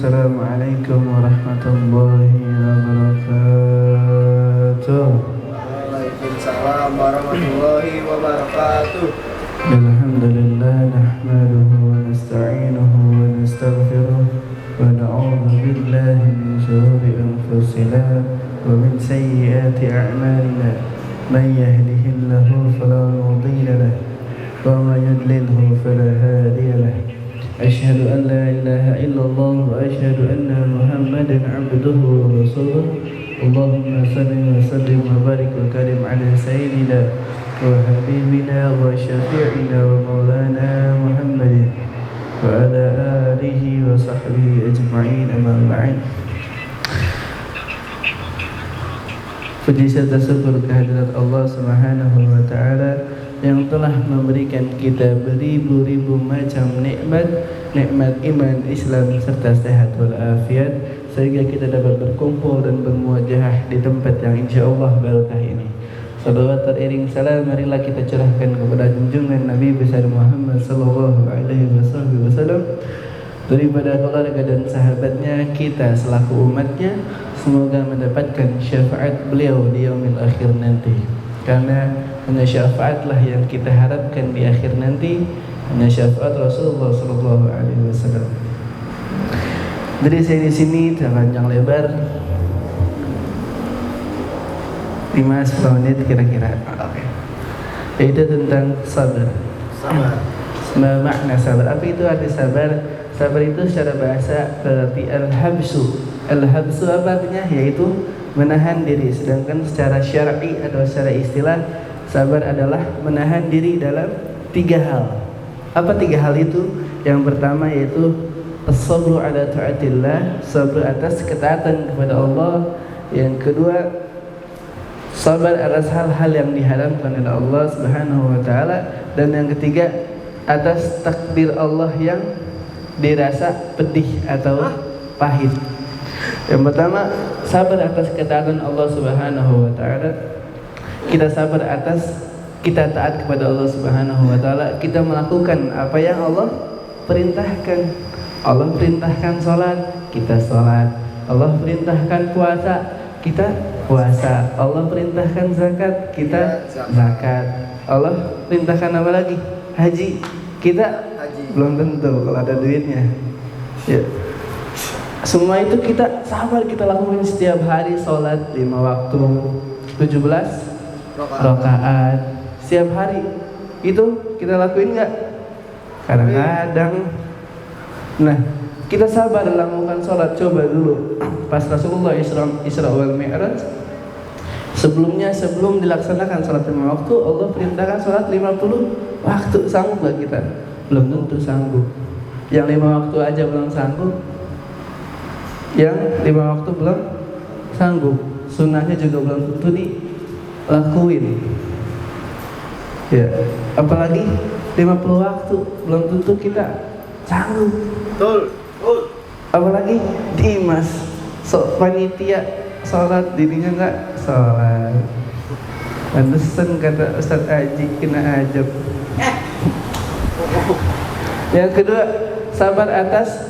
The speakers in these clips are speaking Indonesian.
Assalamualaikum warahmatullahi wabarakatuh. Waalaikumsalam warahmatullahi wabarakatuh. Alhamdulillah nahmaduhu wa nasta'inuhu wa nastaghfiruh wa na'udzu billahi min shururi anfusina wa min sayyiati a'malina. Man yahdihillahu fala mudilla lahu wa man yudlilhu fala hadiya lahu. Asyhadu an la ilaha illallah wa asyhadu anna Muhammadan 'abduhu wa rasuluh. Allahumma salli wa sallim wa barik wa karim ala sayyidina wa habibina wa syafi'ina wa maulana Muhammadin wa ala alihi wa sahbihi ajma'in, amma ba'd. Puji serta syukur kehadirat Allah Subhanahu wa taala yang telah memberikan kita beribu-ribu macam nikmat iman, Islam serta sehat walafiat, sehingga kita dapat berkumpul dan bermuajahah di tempat yang insyaallah barakah ini. Salawat teriring salam marilah kita curahkan kepada junjungan Nabi besar Muhammad sallallahu alaihi wasallam, daripada keluarga dan sahabatnya, kita selaku umatnya semoga mendapatkan syafaat beliau di yaumil akhir nanti. Karena hanya syafaatlah yang kita harapkan di akhir nanti, hanya syafaat Rasulullah sallallahu alaihi wasallam. Dari saya di sini panjang lebar 5-10 menit kira-kira. Oke. Itu tentang sabar. Makna sabar. Apa itu arti sabar? Sabar itu secara bahasa berarti al-habsu. Al-habsu apa artinya? Yaitu menahan diri. Sedangkan secara syar'i atau secara istilah, sabar adalah menahan diri dalam 3 hal. Apa 3 hal itu? Yang pertama yaitu as-sabru ala ta'atillah, sabar atas ketaatan kepada Allah. Yang kedua, sabar atas hal-hal yang diharamkan oleh Allah Subhanahu wa taala. Dan yang ketiga, atas takdir Allah yang dirasa pedih atau pahit. Yang pertama, sabar atas ketaatan Allah Subhanahu wa taala. Kita sabar atas kita taat kepada Allah Subhanahu wa taala, kita melakukan apa yang Allah perintahkan. Allah perintahkan salat, kita salat. Allah perintahkan puasa, kita puasa. Allah perintahkan zakat, kita zakat. Allah perintahkan apa lagi? Haji, kita haji. Belum tentu kalau ada duitnya. Ya. Semua itu kita sabar, kita lakukan setiap hari. Salat 5 waktu, 17 rakaat setiap hari. Itu kita lakuin nggak? Kadang-kadang. Nah, kita sabar dalam melakukan sholat. Coba dulu pas Rasulullah Isra wal Mi'raj, sebelum dilaksanakan sholat 5 waktu, Allah perintahkan sholat 50 waktu. Sanggup gak kita? Belum tentu sanggup. Yang 5 waktu aja belum sanggup, yang 5 waktu belum sanggup, sunnahnya juga belum tentu dilakuin. Ya, apalagi 50 waktu belum tentu kita sanggup. Betul. Apalagi Dimas, panitia sholat, dirinya nggak sholat. Pantesan kata Ustaz Aji kena ajab. Yang kedua, sabar atas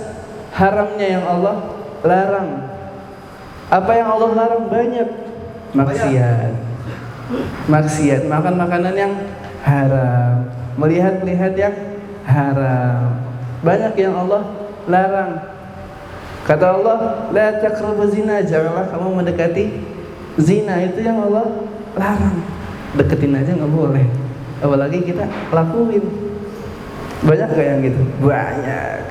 haramnya yang Allah larang. Apa yang Allah larang? Banyak. Maksiat, makan makanan yang haram, melihat yang haram. Banyak yang Allah larang. Kata Allah, la taqrabu zina, janganlah kamu mendekati zina. Itu yang Allah larang. Deketin aja nggak boleh, apalagi kita lakuin. Banyak gak yang gitu? Banyak.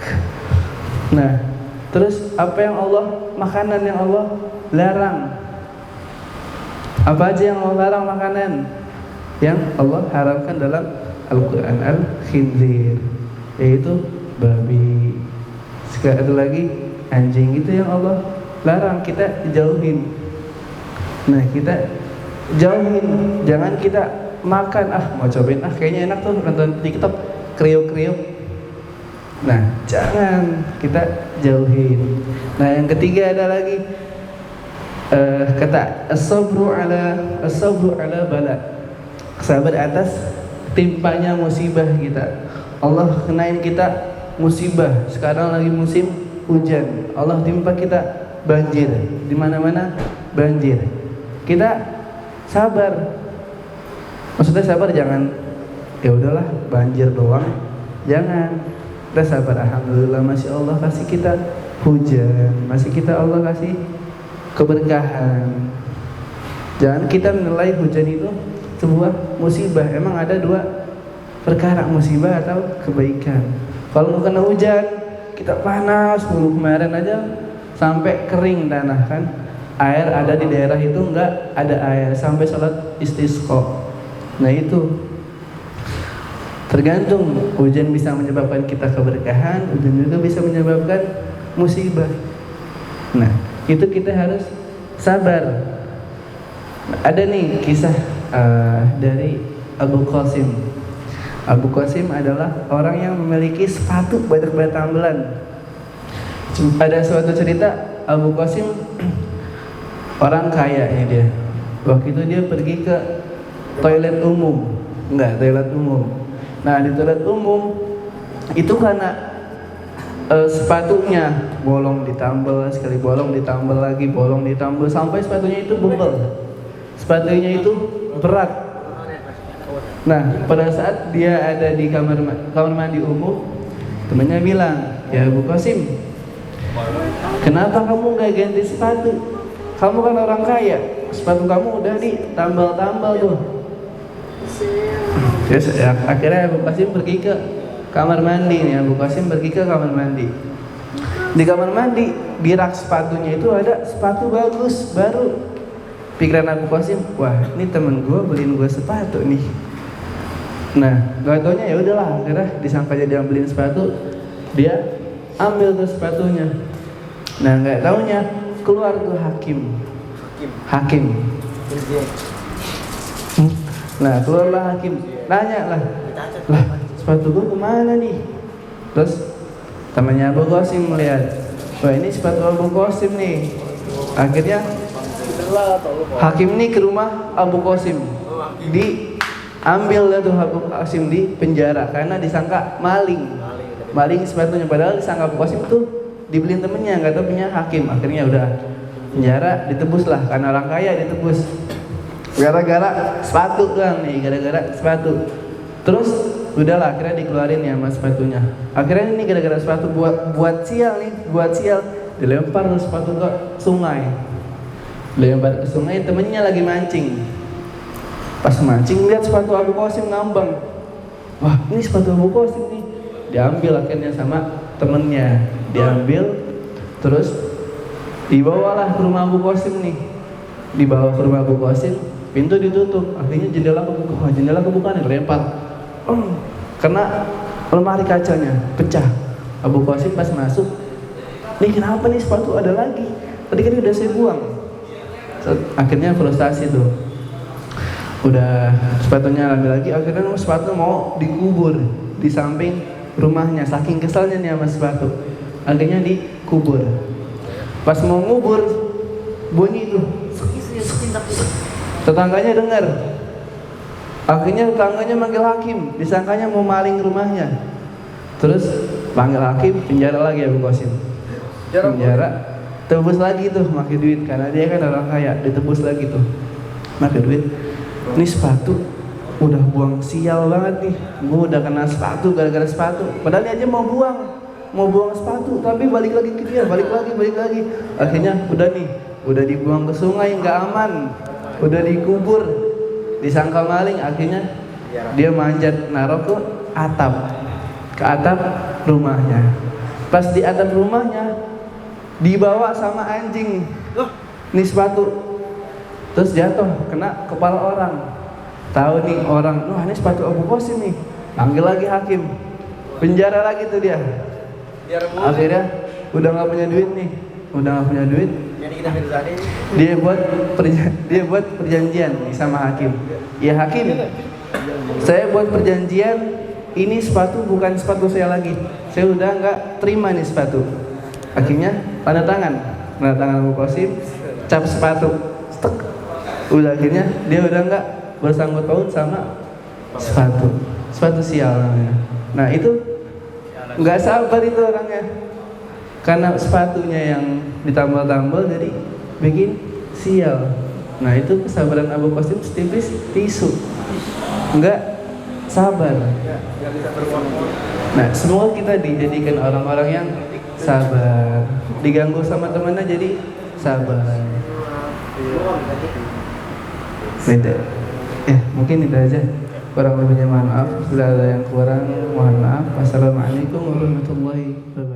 Nah, terus apa yang Allah, makanan yang Allah larang? Apa aja yang Allah larang makanan? Yang Allah haramkan dalam Al-Quran, al-khinzir, yaitu babi. Sekali ada lagi anjing, itu yang Allah larang, kita jauhin. Nah, kita jauhin, jangan kita makan. Mau cobain, kayaknya enak tuh nonton TikTok kriuk-kriuk. Nah, jangan, kita jauhin. Nah, yang ketiga ada lagi kata as-sabru ala bala, sabar atas timpanya musibah kita. Allah kenain kita musibah. Sekarang lagi musim hujan, Allah timpa kita banjir, di mana-mana banjir. Kita sabar. Maksudnya sabar jangan ya udahlah banjir doang. Jangan. Kita sabar, alhamdulillah masih Allah kasih kita hujan, masih kita Allah kasih keberkahan. Jangan kita menilai hujan itu sebuah musibah. Emang ada dua perkara, musibah atau kebaikan. Kalau kena hujan, kita panas mulu, kemarin aja sampai kering tanah kan. Air ada di daerah itu enggak ada air sampai sholat istisqa. Nah itu tergantung, hujan bisa menyebabkan kita keberkahan, hujan juga bisa menyebabkan musibah. Nah itu kita harus sabar. Ada nih kisah dari Abu Qasim. Abu Qasim adalah orang yang memiliki sepatu banyak tambelan. Ada suatu cerita, Abu Qasim orang kaya nih dia. Waktu itu dia pergi ke toilet umum. Toilet umum. Nah di toilet umum itu karena sepatunya bolong ditambal, sekali bolong ditambal lagi, bolong ditambal sampai sepatunya itu bebel. Sepatunya itu berat. Nah, pada saat dia ada di kamar mandi umum, temannya bilang, "Ya Abu Qasim, kenapa kamu gak ganti sepatu? Kamu kan orang kaya, sepatu kamu udah ditambal-tambal tuh." Terus akhirnya Abu Qasim pergi ke kamar mandi nih. Abu Qasim pergi ke kamar mandi. Di kamar mandi, di rak sepatunya itu ada sepatu bagus, baru. Pikiran Abu Qasim, wah ini temen gue beliin gue sepatu nih. Nah, gak taunya ya udahlah, akhirnya disangkanya dia beliin sepatu, dia ambil tuh sepatunya. Nah, gak taunya keluar tuh hakim. Nah, keluarlah hakim, nanya lah, sepatu gue kemana nih? Terus temannya Abu Qasim melihat, wah ini sepatu Abu Qasim nih. Akhirnya hakim ini ke rumah Abu Qasim, diambil lah tuh Abu Qasim di penjara karena disangka maling sepatunya. Padahal disangka Abu Qasim tuh dibeliin temennya, nggak tahu punya hakim. Akhirnya udah penjara, ditebus lah karena orang kaya, ditebus gara-gara sepatu kan nih, gara-gara sepatu. Terus udahlah akhirnya dikeluarin ya mas sepatunya. Akhirnya ini gara-gara sepatu buat sial dilempar sepatu ke sungai. Dilempar ke sungai, temennya lagi mancing. Pas mancing lihat sepatu Abu Qasim ngambang. Wah, ini sepatu Abu Qasim nih. Diambil akhirnya sama temennya. Diambil terus dibawalah ke rumah Abu Qasim nih. Dibawa ke rumah Abu Qasim, pintu ditutup. Akhirnya jendela kebuka nih, dilempar. Kena lemari kacanya, pecah. Abu Qasim pas masuk, nih kenapa nih sepatu ada lagi? Tadi kan udah saya buang. Akhirnya frustasi tuh. Udah sepatunya ambil lagi, akhirnya sepatu mau dikubur di samping rumahnya. Saking kesalnya nih sama sepatu. Akhirnya dikubur. Pas mau ngubur, bunyi tuh. Tetangganya dengar. Akhirnya tetangganya manggil hakim, disangkanya mau maling rumahnya. Terus panggil hakim, penjara lagi Abu Qasim. Penjara, tebus lagi tuh, pakai duit karena dia kan orang kaya, ditebus lagi tuh, pakai duit. Ini sepatu udah buang sial banget nih, gue udah kena sepatu gara-gara sepatu. Padahal dia aja mau buang sepatu, tapi balik lagi ke dia, balik lagi. Akhirnya udah dibuang ke sungai, nggak aman, udah dikubur, disangka maling. Akhirnya dia manjat naruh ke atap rumahnya. Pas di atap rumahnya dibawa sama anjing nih sepatu, terus jatuh kena kepala orang. Tahu nih orang, wah ini sepatu Abu Qasim nih. Panggil lagi hakim, penjara lagi tuh dia. Akhirnya udah nggak punya duit. Dia buat perjanjian nih sama hakim. Ya hakim, saya buat perjanjian, ini sepatu bukan sepatu saya lagi. Saya udah nggak terima nih sepatu. Akhirnya tanda tangan Abu Qasim, cap sepatu, stek. Udah akhirnya dia udah nggak bersangkut paut sama sepatu sial namanya. Nah itu nggak sabar itu orangnya. karena sepatunya yang ditambal-tambal jadi bikin sial. Nah itu kesabaran Abu Qasim setipis tisu, enggak sabar. Nah semoga kita dijadikan orang-orang yang sabar, diganggu sama temannya jadi sabar. Beda. Ya mungkin itu aja. Kurang lebihnya mohon maaf. Bila ada yang kurang mohon maaf. Wassalamualaikum warahmatullahi wabarakatuh.